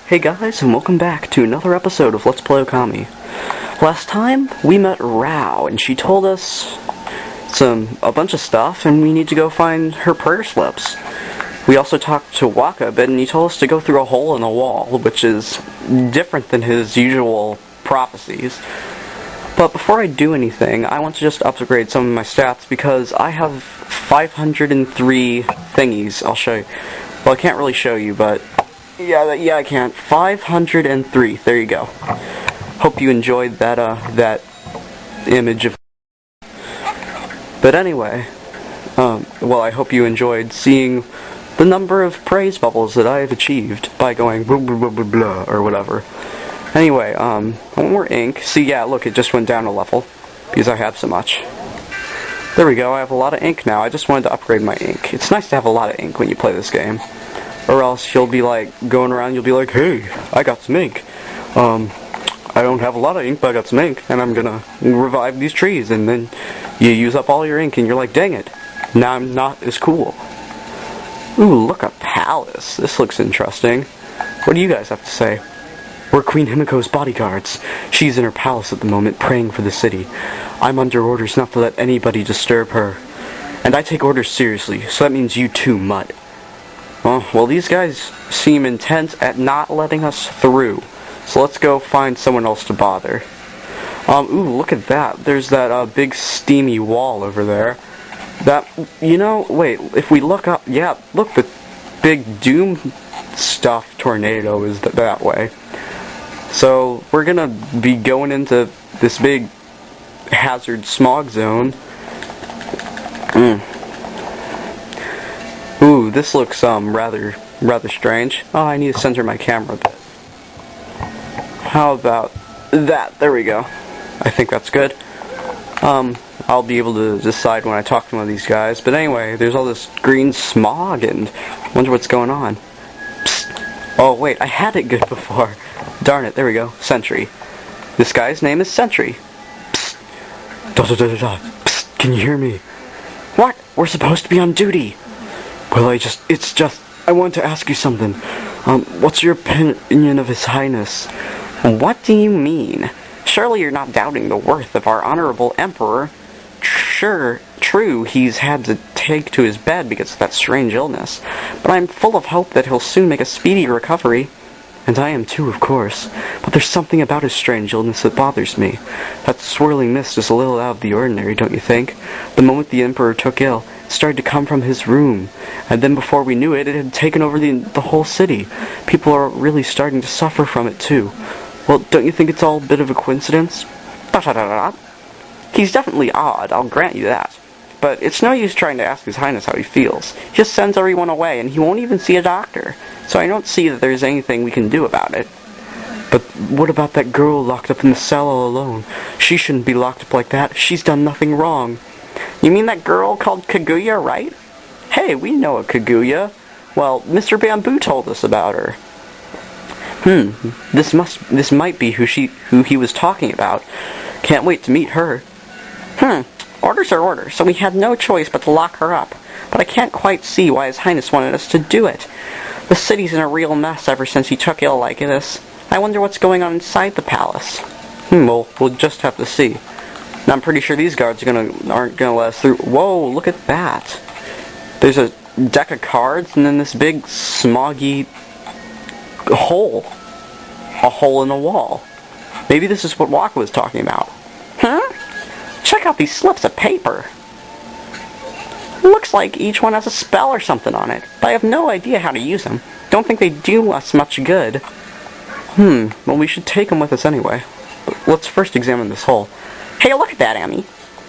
Hey guys, and welcome back to another episode of Let's Play Okami. Last time, we met Rao, and she told us a bunch of stuff, and we need to go find her prayer slips. We also talked to Waka a bit, and he told us to go through a hole in the wall, which is different than his usual prophecies. But before I do anything, I want to just upgrade some of my stats, because I have 503 thingies. I'll show you. Well, I can't really show you, but yeah, I can. 503. There you go. Hope you enjoyed that image of. But anyway, well, I hope you enjoyed seeing the number of praise bubbles that I have achieved by going blah blah blah blah blah or whatever. Anyway, one more ink. See, yeah, look, it just went down a level because I have so much. There we go. I have a lot of ink now. I just wanted to upgrade my ink. It's nice to have a lot of ink when you play this game. Or else you'll be like, going around, you'll be like, hey, I got some ink. I don't have a lot of ink, but I got some ink, and I'm gonna revive these trees, and then you use up all your ink, and you're like, dang it, now I'm not as cool. Ooh, look, a palace. This looks interesting. What do you guys have to say? We're Queen Himiko's bodyguards. She's in her palace at the moment, praying for the city. I'm under orders not to let anybody disturb her. And I take orders seriously, so that means you too, Mutt. Well, these guys seem intent at not letting us through. So let's go find someone else to bother. Ooh, look at that. There's that big steamy wall over there. That, wait, if we look up, yeah, look, the big doom stuff tornado is that way. So we're gonna be going into this big hazard smog zone. Ooh, this looks rather strange. Oh, I need to center my camera. How about that? There we go. I think that's good. I'll be able to decide when I talk to one of these guys. But anyway, there's all this green smog, and I wonder what's going on. Psst. Oh wait, I had it good before. Darn it, there we go. Sentry. This guy's name is Sentry. Psst. Psst. Can you hear me? What? We're supposed to be on duty. Well, I want to ask you something. What's your opinion of His Highness? What do you mean? Surely you're not doubting the worth of our honorable emperor. Sure, true, he's had to take to his bed because of that strange illness, but I'm full of hope that he'll soon make a speedy recovery. And I am too, of course, but there's something about his strange illness that bothers me. That swirling mist is a little out of the ordinary, don't you think? The moment the emperor took ill, it started to come from his room, and then before we knew it, it had taken over the whole city. People are really starting to suffer from it too. Well, don't you think it's all a bit of a coincidence? He's definitely odd, I'll grant you that. But it's no use trying to ask His Highness how he feels. He just sends everyone away, and he won't even see a doctor. So I don't see that there's anything we can do about it. But what about that girl locked up in the cell all alone? She shouldn't be locked up like that. She's done nothing wrong. You mean that girl called Kaguya, right? Hey, we know a Kaguya. Well, Mr. Bamboo told us about her. This might be who he was talking about. Can't wait to meet her. Orders are orders, so we had no choice but to lock her up. But I can't quite see why His Highness wanted us to do it. The city's in a real mess ever since he took ill like this. I wonder what's going on inside the palace. Well, we'll just have to see. And I'm pretty sure these guards aren't gonna let us through. Whoa, look at that. There's a deck of cards, and then this big smoggy hole. A hole in the wall. Maybe this is what Waka was talking about. Check out these slips of paper. Looks like each one has a spell or something on it, but I have no idea how to use them. Don't think they do us much good. Well, we should take them with us anyway. But let's first examine this hole. Hey, look at that, Amy.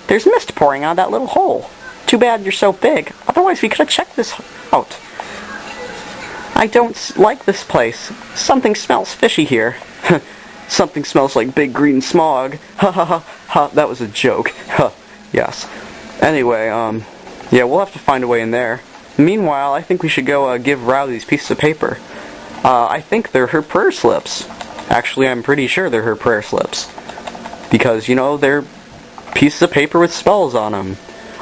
There's mist pouring out of that little hole. Too bad you're so big, otherwise we could have checked this out. I don't like this place. Something smells fishy here. Something smells like big green smog. Ha ha ha ha, that was a joke. Huh, yes. Anyway, yeah, we'll have to find a way in there. Meanwhile, I think we should go give Rao these pieces of paper. I think they're her prayer slips. Actually, I'm pretty sure they're her prayer slips. Because, they're pieces of paper with spells on them.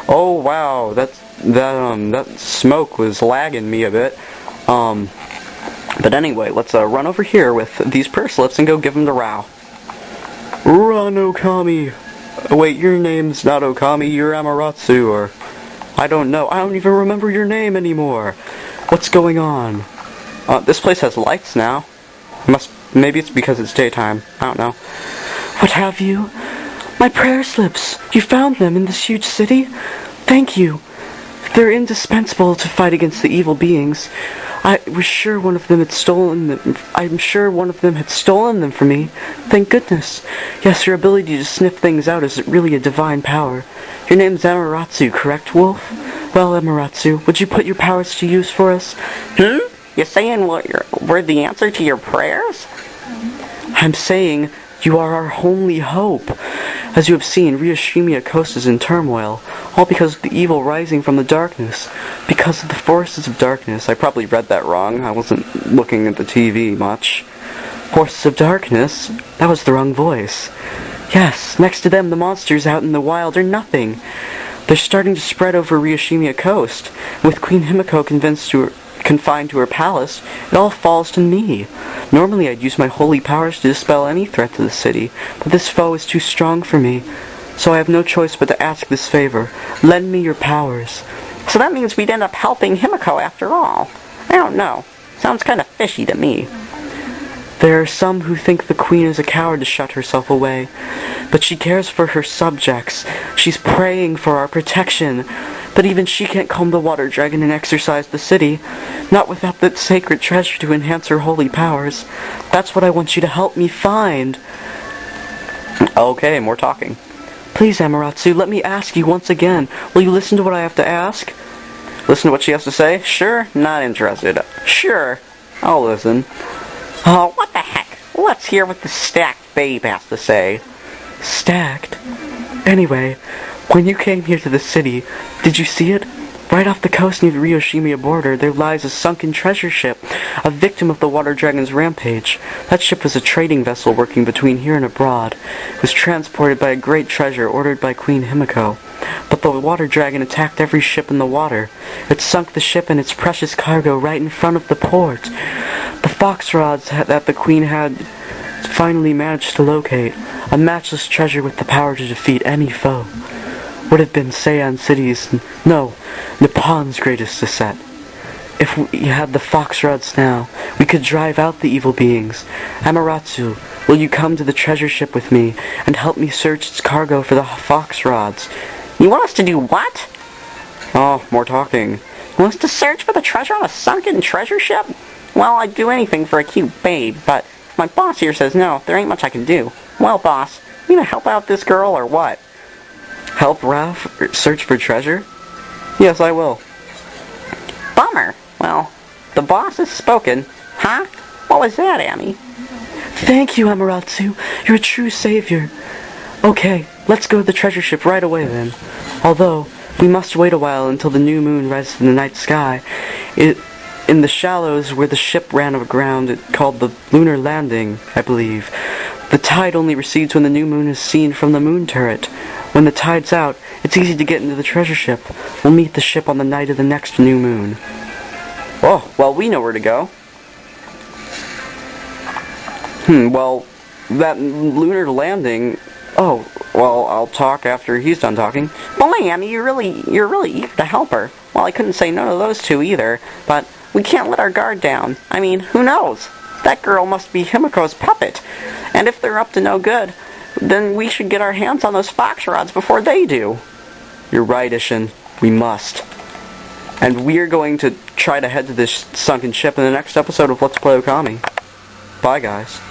Oh, wow, that smoke was lagging me a bit. But anyway, let's run over here with these prayer slips and go give them to Rao. Run, Okami! Wait, your name's not Okami, you're Amaterasu, or... I don't know, I don't even remember your name anymore. What's going on? This place has lights now. Maybe it's because it's daytime, I don't know. What have you? My prayer slips! You found them in this huge city? Thank you. They're indispensable to fight against the evil beings. I'm sure one of them had stolen them from me. Thank goodness. Yes, your ability to sniff things out is really a divine power. Your name's Amaterasu, correct, Wolf? Well, Amaterasu, would you put your powers to use for us? You saying we're the answer to your prayers? I'm saying you are our only hope. As you have seen, Ryoshimiya Coast is in turmoil, all because of the evil rising from the darkness. Because of the forces of darkness. I probably read that wrong. I wasn't looking at the TV much. Forces of darkness? That was the wrong voice. Yes, next to them, the monsters out in the wild are nothing. They're starting to spread over Ryoshimiya Coast. With Queen Himiko confined to her palace, it all falls to me. Normally I'd use my holy powers to dispel any threat to the city, but this foe is too strong for me, so I have no choice but to ask this favor. Lend me your powers. So that means we'd end up helping Himiko after all. I don't know. Sounds kind of fishy to me. There are some who think the queen is a coward to shut herself away, but she cares for her subjects. She's praying for our protection. But even she can't calm the water dragon and exorcise the city, not without that sacred treasure to enhance her holy powers. That's what I want you to help me find. Okay, more talking. Please, Amaterasu, let me ask you once again. Will you listen to what I have to ask? Listen to what she has to say? Sure, not interested. Sure, I'll listen. Oh, what the heck? Let's hear what the stacked babe has to say. Stacked? Anyway, when you came here to the city, did you see it? Right off the coast near the Ryoshimiya border, there lies a sunken treasure ship, a victim of the water dragon's rampage. That ship was a trading vessel working between here and abroad. It was transported by a great treasure ordered by Queen Himiko. But the water dragon attacked every ship in the water. It sunk the ship and its precious cargo right in front of the port. The fox rods that the queen had finally managed to locate, a matchless treasure with the power to defeat any foe. Would have been Nippon's greatest asset. If we had the fox rods now, we could drive out the evil beings. Amaterasu, will you come to the treasure ship with me and help me search its cargo for the fox rods? You want us to do what? Oh, more talking. You want us to search for the treasure on a sunken treasure ship? Well, I'd do anything for a cute babe, but if my boss here says no, there ain't much I can do. Well, boss, you gonna help out this girl or what? Help Ralph search for treasure? Yes, I will. Bummer. Well, the boss has spoken. Huh? What was that, Amy? Thank you, Amaterasu. You're a true savior. Okay, let's go to the treasure ship right away then. Although, we must wait a while until the new moon rises in the night sky. In the shallows where the ship ran aground, it's called the lunar landing, I believe. The tide only recedes when the new moon is seen from the moon turret. When the tide's out, it's easy to get into the treasure ship. We'll meet the ship on the night of the next new moon. Oh, well, we know where to go. Well, that lunar landing... Oh, well, I'll talk after he's done talking. Well, Amy, you're really eager to help her. Well, I couldn't say no to those two either, but we can't let our guard down. I mean, who knows? That girl must be Himiko's puppet. And if they're up to no good, then we should get our hands on those fox rods before they do. You're right, Ishin. We must. And we're going to try to head to this sunken ship in the next episode of Let's Play Okami. Bye, guys.